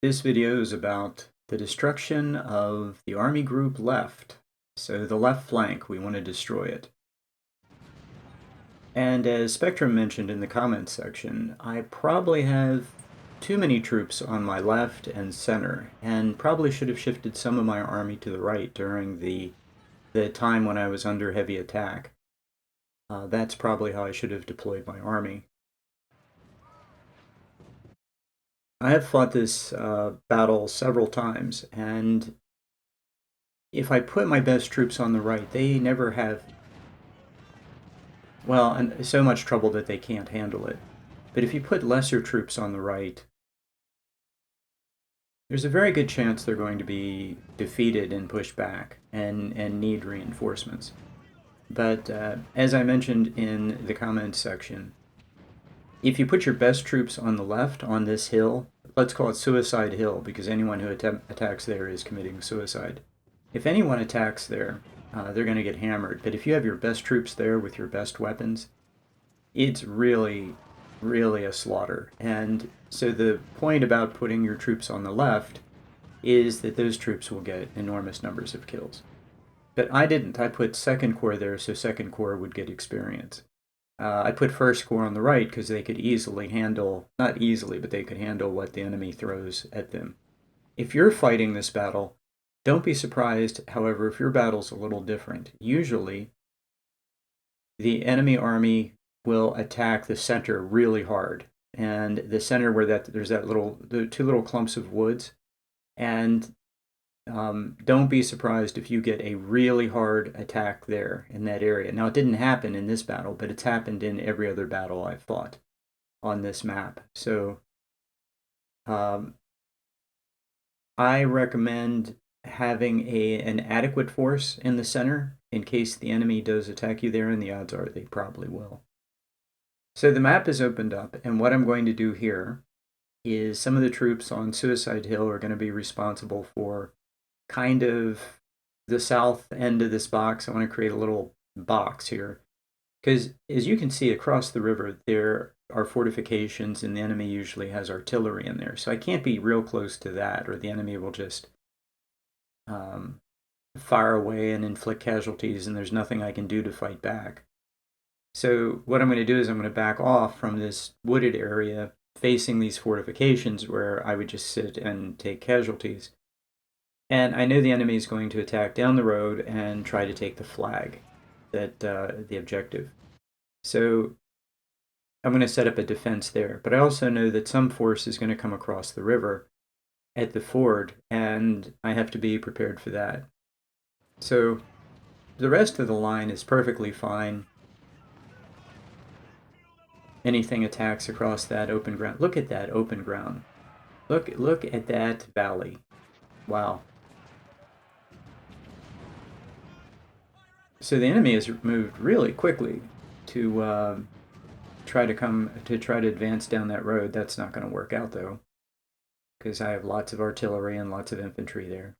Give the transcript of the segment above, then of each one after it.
This video is about the destruction of the Army Group Left. So the left flank, we want to destroy it. And as Spectrum mentioned in the comments section, I probably have too many troops on my left and center, and probably should have shifted some of my army to the right during the time when I was under heavy attack. That's probably how I should have deployed my army. I have fought this battle several times, and if I put my best troops on the right, they never have, well, and so much trouble that they can't handle it. But if you put lesser troops on the right, there's a very good chance they're going to be defeated and pushed back and need reinforcements. But as I mentioned in the comments section, if you put your best troops on the left on this hill, let's call it Suicide Hill because anyone who attacks there is committing suicide. If anyone attacks there, they're going to get hammered. But if you have your best troops there with your best weapons, it's really, really a slaughter. And so the point about putting your troops on the left is that those troops will get enormous numbers of kills. But I didn't. I put Second Corps there so Second Corps would get experience. I put First Corps on the right because they could easily handle, not easily, but they could handle what the enemy throws at them. If you're fighting this battle, don't be surprised, however, if your battle's a little different. Usually, the enemy army will attack the center really hard. And the center where there's the two little clumps of woods. And don't be surprised if you get a really hard attack there in that area. Now, it didn't happen in this battle, but it's happened in every other battle I've fought on this map. So I recommend having an adequate force in the center in case the enemy does attack you there, and the odds are they probably will. So the map is opened up, and what I'm going to do here is some of the troops on Suicide Hill are going to be responsible for kind of the south end of this box. I want to create a little box here because as you can see across the river there are fortifications and the enemy usually has artillery in there, so I can't be real close to that or the enemy will just fire away and inflict casualties and there's nothing I can do to fight back. So what I'm going to do is I'm going to back off from this wooded area facing these fortifications where I would just sit and take casualties. And I know the enemy is going to attack down the road and try to take the flag, the objective. So I'm going to set up a defense there. But I also know that some force is going to come across the river at the ford, and I have to be prepared for that. So the rest of the line is perfectly fine. Anything attacks across that open ground. Look at that open ground. Look at that valley. Wow. So the enemy has moved really quickly to try to advance down that road. That's not going to work out though, because I have lots of artillery and lots of infantry there.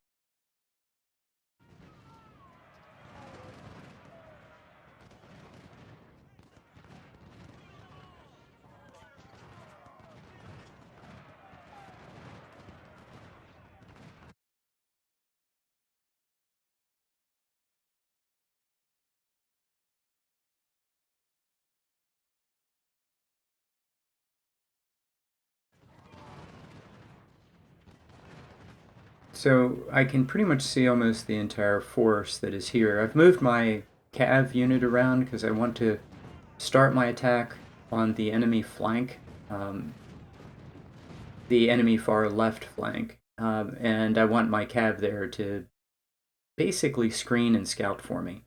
So I can pretty much see almost the entire force that is here. I've moved my cav unit around because I want to start my attack on the enemy flank, the enemy far left flank, and I want my cav there to basically screen and scout for me.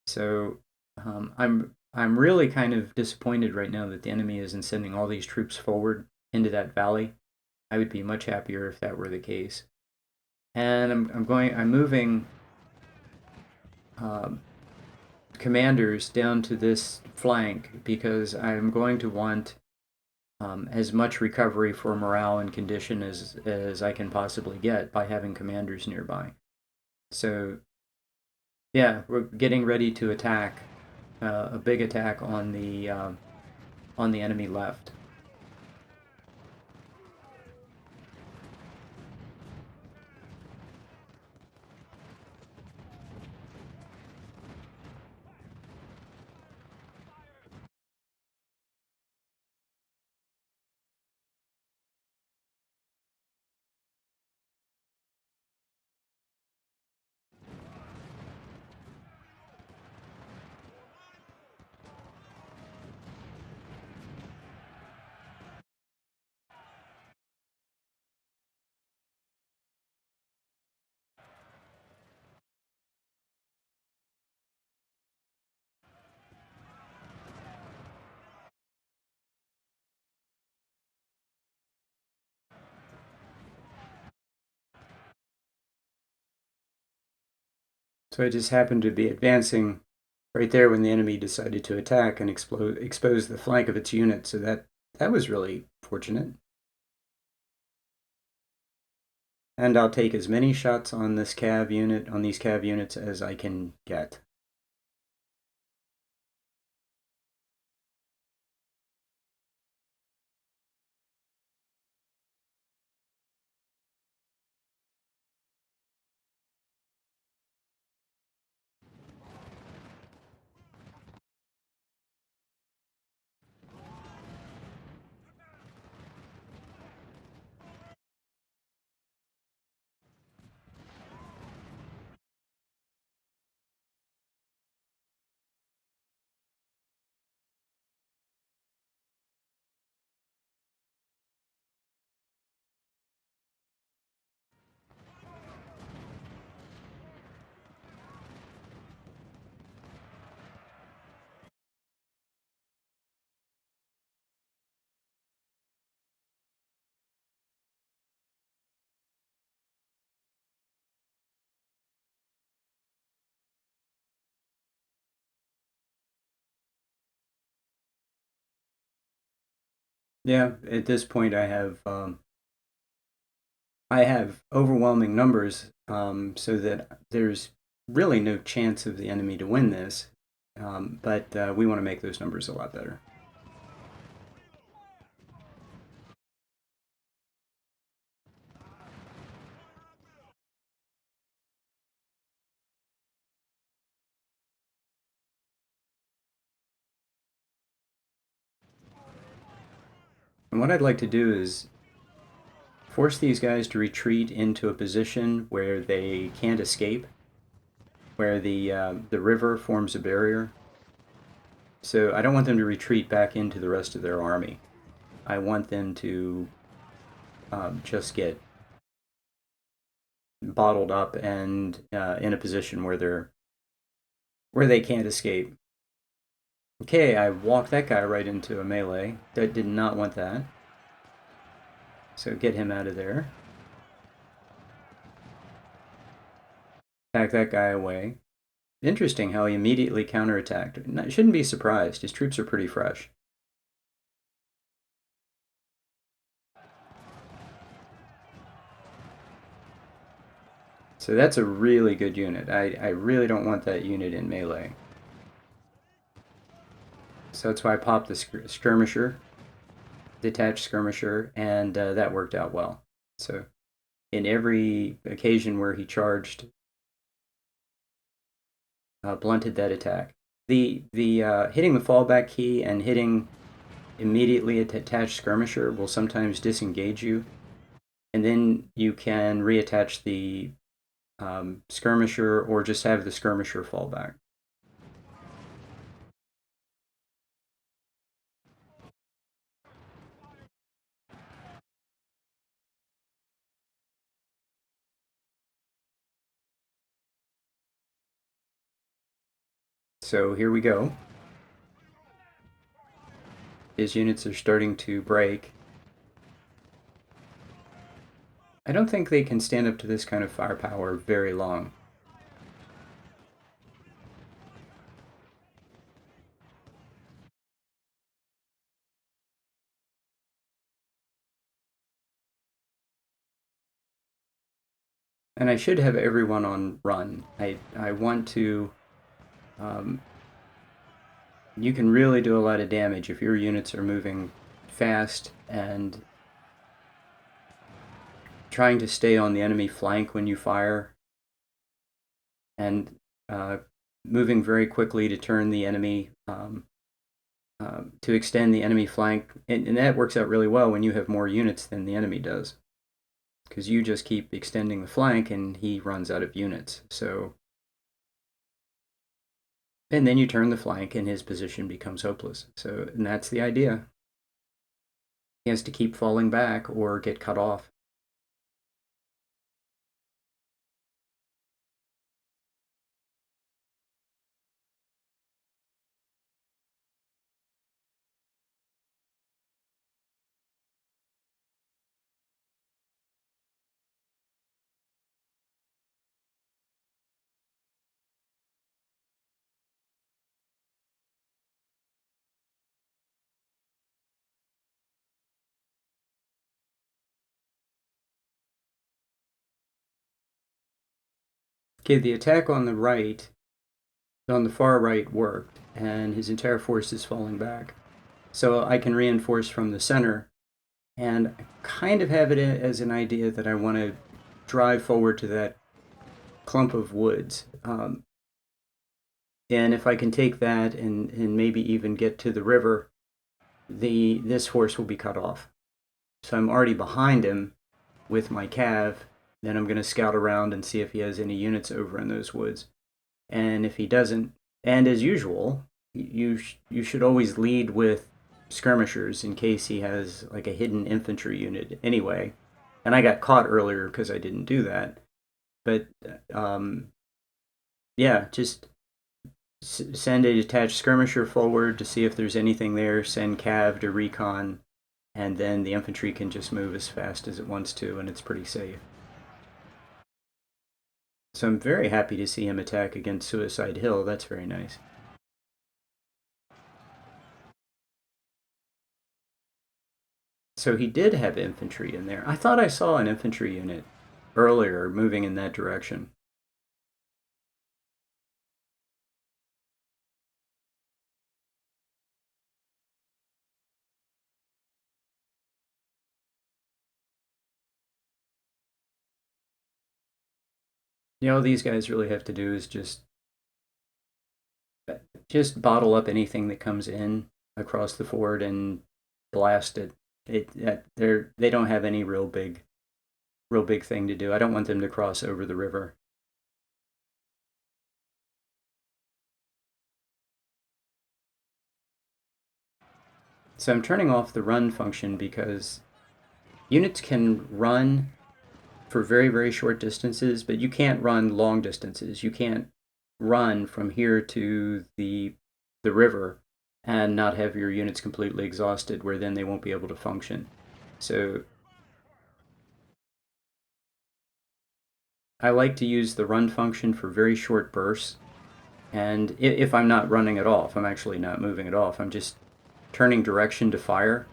So I'm really kind of disappointed right now that the enemy isn't sending all these troops forward into that valley. I would be much happier if that were the case. And I'm moving commanders down to this flank because I'm going to want as much recovery for morale and condition as I can possibly get by having commanders nearby. So yeah, we're getting ready to attack a big attack on the enemy left. So I just happened to be advancing right there when the enemy decided to attack and expose the flank of its unit. So that was really fortunate. And I'll take as many shots on this cav unit, on these cav units, as I can get. Yeah, at this point I have overwhelming numbers, so that there's really no chance of the enemy to win this. But we want to make those numbers a lot better. And what I'd like to do is force these guys to retreat into a position where they can't escape, where the river forms a barrier. So I don't want them to retreat back into the rest of their army. I want them to just get bottled up and in a position where they can't escape. Okay, I walked that guy right into a melee. That did not want that. So get him out of there. Pack that guy away. Interesting how he immediately counterattacked. I shouldn't be surprised. His troops are pretty fresh. So that's a really good unit. I really don't want that unit in melee. So that's why I popped the skirmisher, detached skirmisher, and that worked out well. So in every occasion where he charged, blunted that attack. The hitting the fallback key and hitting immediately a detached skirmisher will sometimes disengage you, and then you can reattach the skirmisher or just have the skirmisher fall back. So here we go. His units are starting to break. I don't think they can stand up to this kind of firepower very long. And I should have everyone on run. I want to. Um, you can really do a lot of damage if your units are moving fast and trying to stay on the enemy flank when you fire, and moving very quickly to turn the enemy, to extend the enemy flank. And that works out really well when you have more units than the enemy does, because you just keep extending the flank and he runs out of units. So, and then you turn the flank and his position becomes hopeless. So, and that's the idea. He has to keep falling back or get cut off. Okay, the attack on the far right worked, and his entire force is falling back. So I can reinforce from the center, and I kind of have it as an idea that I want to drive forward to that clump of woods. And if I can take that and maybe even get to the river, this horse will be cut off. So I'm already behind him with my cav. Then I'm going to scout around and see if he has any units over in those woods. And if he doesn't, and as usual, you should always lead with skirmishers in case he has like a hidden infantry unit anyway. And I got caught earlier because I didn't do that. But yeah, just send a detached skirmisher forward to see if there's anything there. Send cav to recon, and then the infantry can just move as fast as it wants to, and it's pretty safe. So I'm very happy to see him attack against Suicide Hill. That's very nice. So he did have infantry in there. I thought I saw an infantry unit earlier moving in that direction. All these guys really have to do is just bottle up anything that comes in across the ford and blast it. They don't have any real big thing to do. I don't want them to cross over the river. So I'm turning off the run function because units can run for very, very short distances, but you can't run long distances. You can't run from here to the river and not have your units completely exhausted, where then they won't be able to function. So I like to use the run function for very short bursts. And if I'm not running at all, if I'm actually not moving at all, if I'm just turning direction to fire,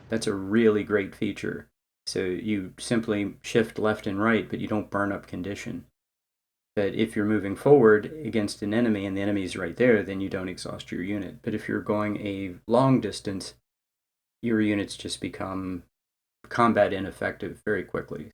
that's a really great feature. So you simply shift left and right, but you don't burn up condition. But if you're moving forward against an enemy and the enemy is right there, then you don't exhaust your unit. But if you're going a long distance, your units just become combat ineffective very quickly.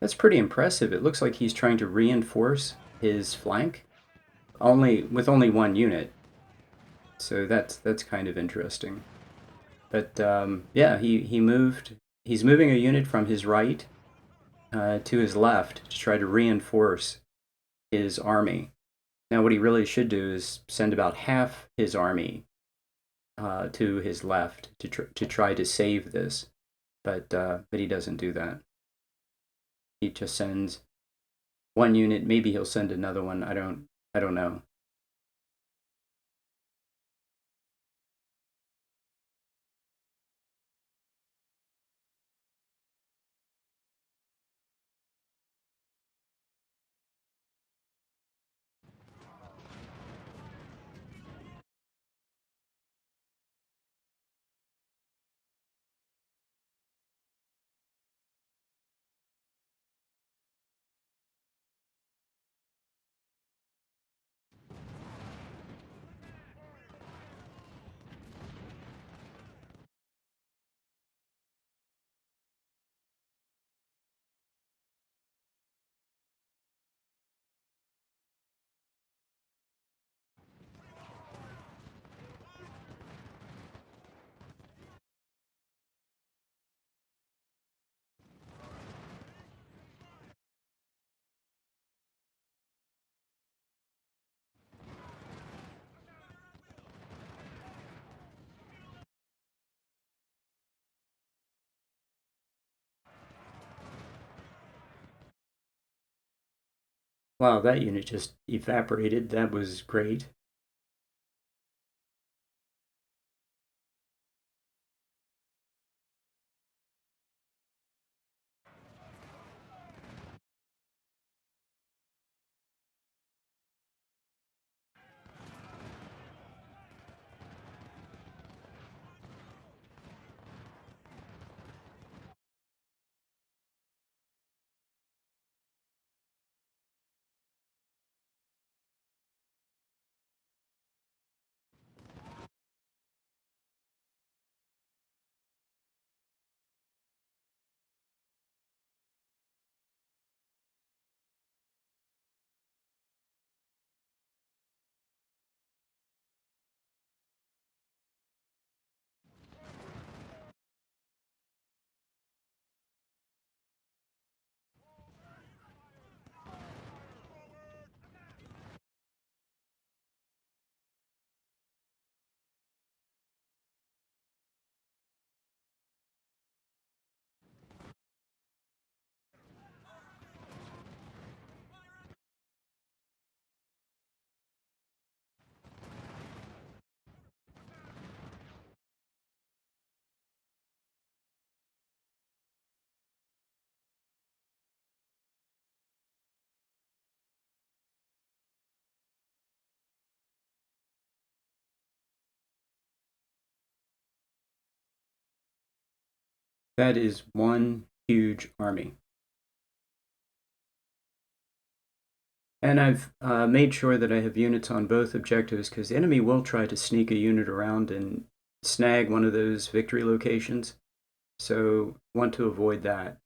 That's pretty impressive. It looks like he's trying to reinforce his flank only one unit. So that's kind of interesting. But yeah, he moved. He's moving a unit from his right to his left to try to reinforce his army. Now, what he really should do is send about half his army to his left to try to save this, but he doesn't do that. He just sends one unit. Maybe he'll send another one. I don't know. Wow, that unit just evaporated. That was great. That is one huge army. And I've made sure that I have units on both objectives because the enemy will try to sneak a unit around and snag one of those victory locations. So want to avoid that.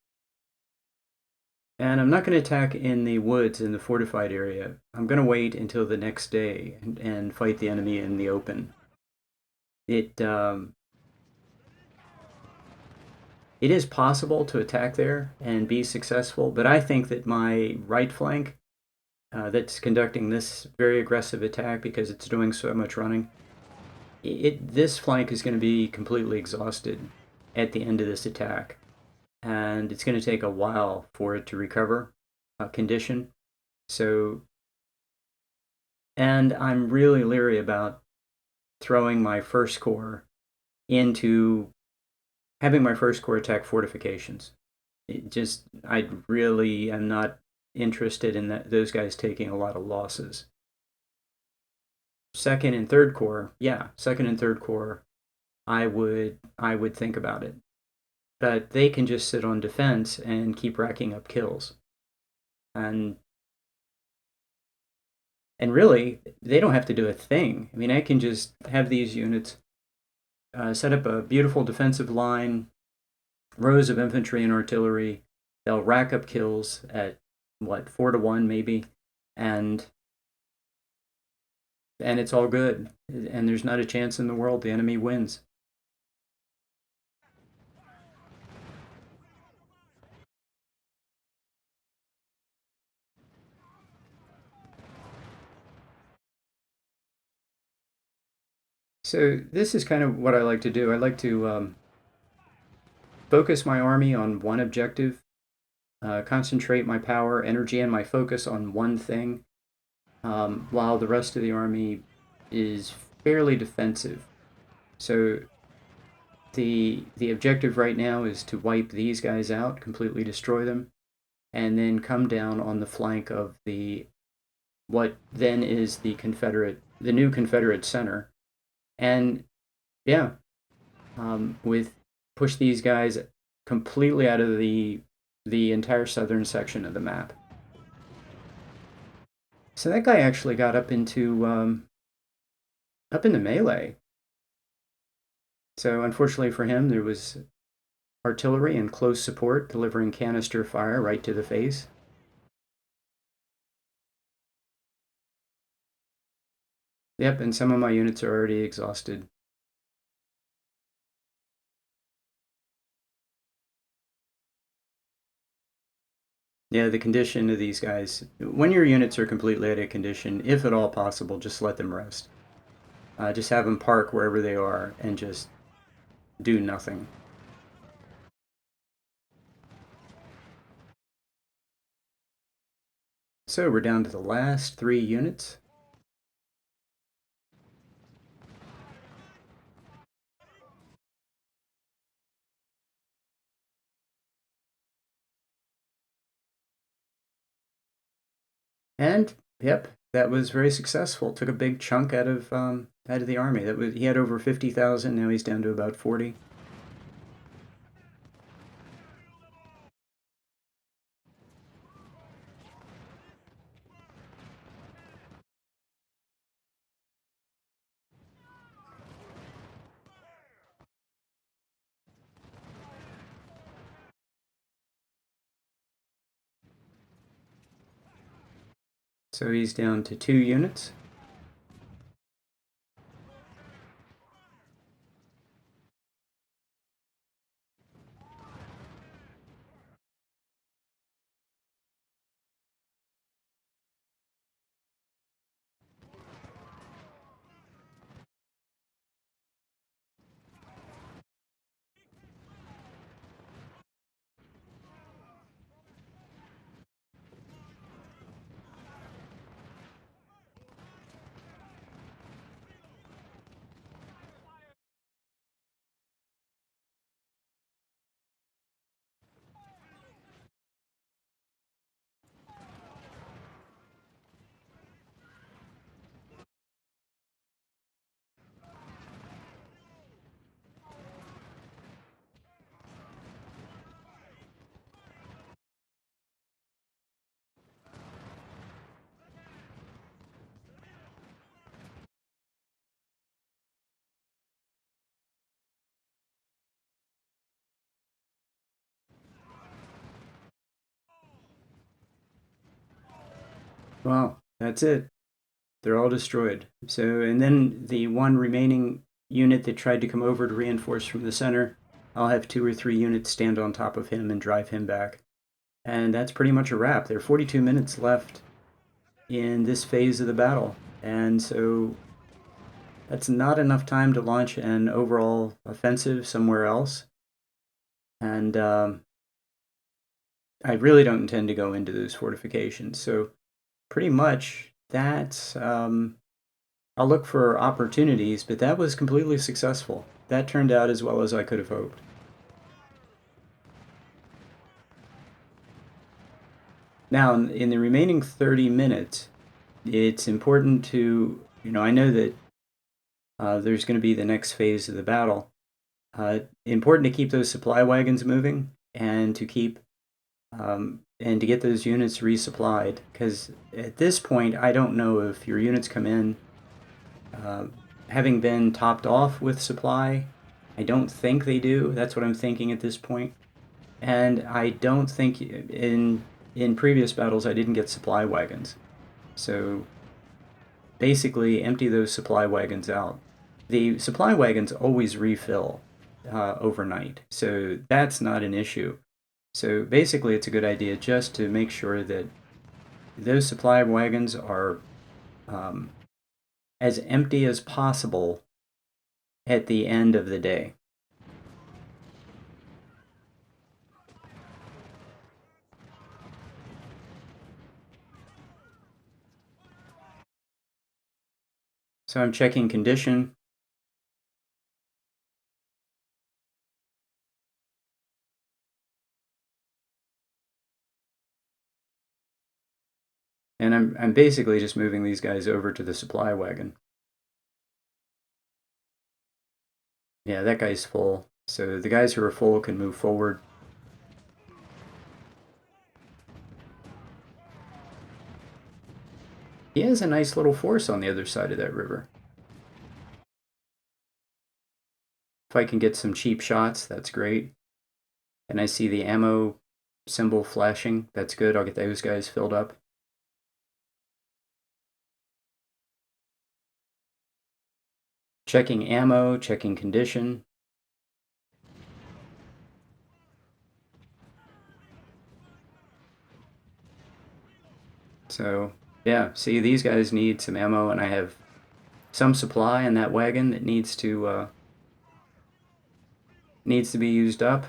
And I'm not going to attack in the woods in the fortified area. I'm going to wait until the next day and fight the enemy in the open. It is possible to attack there and be successful, but I think that my right flank that's conducting this very aggressive attack because it's doing so much running, this flank is going to be completely exhausted at the end of this attack, and it's going to take a while for it to recover condition. So, and I'm really leery about throwing my first corps into having my first corps attack fortifications. I really am not interested in those guys taking a lot of losses. Second and third corps, yeah, second and third corps, I would think about it. But they can just sit on defense and keep racking up kills. And really, they don't have to do a thing. I mean, I can just have these units set up a beautiful defensive line, rows of infantry and artillery. They'll rack up kills at, 4-1 maybe, and it's all good. And there's not a chance in the world the enemy wins. So this is kind of what I like to do. I like to focus my army on one objective, concentrate my power, energy, and my focus on one thing, while the rest of the army is fairly defensive. So the objective right now is to wipe these guys out, completely destroy them, and then come down on the flank of what then is the new Confederate center, and yeah, with push these guys completely out of the entire southern section of the map. So that guy actually got up into up into melee. So unfortunately for him, there was artillery and close support delivering canister fire right to the face. Yep, and some of my units are already exhausted. Yeah, the condition of these guys, when your units are completely out of condition, if at all possible, just let them rest. Just have them park wherever they are and just do nothing. So we're down to the last 3 units. And yep, that was very successful. Took a big chunk out of the army. He had over 50,000. Now he's down to about 40. So he's down to 2 units. Well, that's it. They're all destroyed. So, and then the one remaining unit that tried to come over to reinforce from the center, I'll have 2 or 3 units stand on top of him and drive him back. And that's pretty much a wrap. There are 42 minutes left in this phase of the battle. And so that's not enough time to launch an overall offensive somewhere else. And I really don't intend to go into those fortifications. So pretty much that's I'll look for opportunities, but that was completely successful. That turned out as well as I could have hoped. Now, in the remaining 30 minutes, it's important to, I know that there's going to be the next phase of the battle. Important to keep those supply wagons moving and to keep and to get those units resupplied, because at this point I don't know if your units come in having been topped off with supply. I don't think they do. That's what I'm thinking at this point. And I don't think in previous battles I didn't get supply wagons. So basically empty those supply wagons out. The supply wagons always refill overnight, so that's not an issue. So basically it's a good idea just to make sure that those supply wagons are as empty as possible at the end of the day. So I'm checking condition. And I'm basically just moving these guys over to the supply wagon. Yeah, that guy's full. So the guys who are full can move forward. He has a nice little force on the other side of that river. If I can get some cheap shots, that's great. And I see the ammo symbol flashing. That's good. I'll get those guys filled up. Checking ammo, checking condition. So, yeah, see, these guys need some ammo, and I have some supply in that wagon that needs to be used up.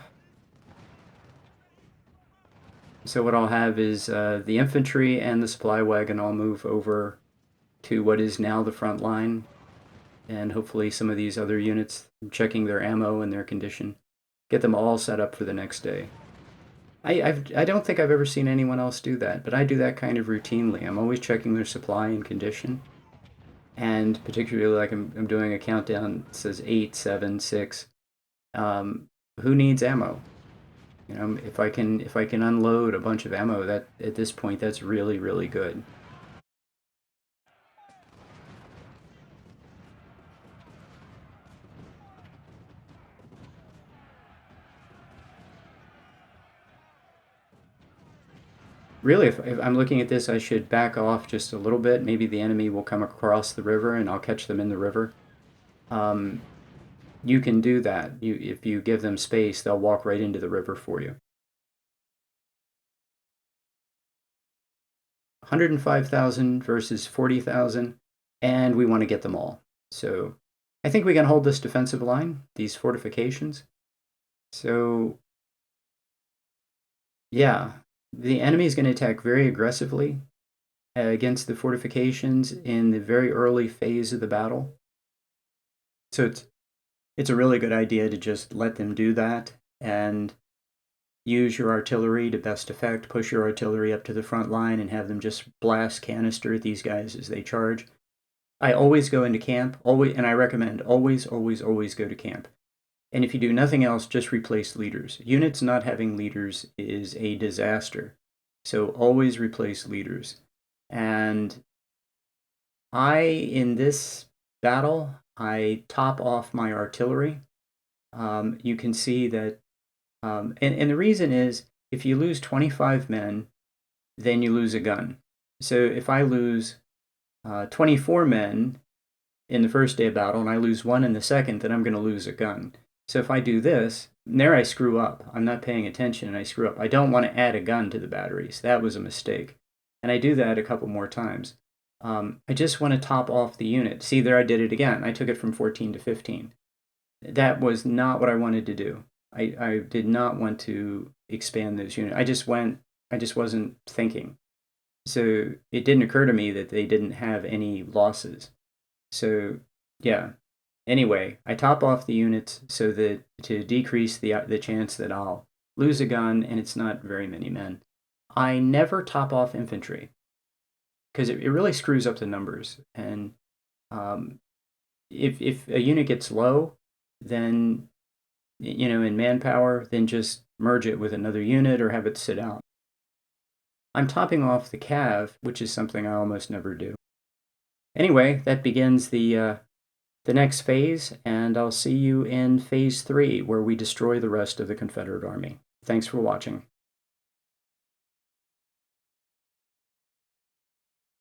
So what I'll have is the infantry and the supply wagon all move over to what is now the front line, and hopefully some of these other units, checking their ammo and their condition, get them all set up for the next day. I don't think I've ever seen anyone else do that, but I do that kind of routinely. I'm always checking their supply and condition, and particularly like I'm doing a countdown that says 8, 7, 6. Who needs ammo? If I can unload a bunch of ammo, that at this point that's really, really good. Really, if I'm looking at this, I should back off just a little bit. Maybe the enemy will come across the river and I'll catch them in the river. You can do that. If you give them space, they'll walk right into the river for you. 105,000 versus 40,000, and we want to get them all. So I think we can hold this defensive line, these fortifications. So yeah, the enemy is going to attack very aggressively against the fortifications in the very early phase of the battle. So it's a really good idea to just let them do that and use your artillery to best effect, push your artillery up to the front line and have them just blast canister at these guys as they charge. I always go into camp, and I recommend always go to camp. And if you do nothing else, just replace leaders. Units not having leaders is a disaster. So always replace leaders. And in this battle, I top off my artillery. You can see that, and the reason is if you lose 25 men, then you lose a gun. So if I lose 24 men in the first day of battle and I lose 1 in the second, then I'm going to lose a gun. So if I do this, there I screw up. I'm not paying attention and I screw up. I don't want to add a gun to the batteries. That was a mistake. And I do that a couple more times. I just want to top off the unit. See, there I did it again. I took it from 14 to 15. That was not what I wanted to do. I did not want to expand those units. I just wasn't thinking. So it didn't occur to me that they didn't have any losses. So yeah. Anyway, I top off the units so that to decrease the chance that I'll lose a gun, and it's not very many men. I never top off infantry because it really screws up the numbers. And if a unit gets low, then in manpower, then just merge it with another unit or have it sit out. I'm topping off the cav, which is something I almost never do. Anyway, that begins the next phase, and I'll see you in phase 3, where we destroy the rest of the Confederate Army. Thanks for watching.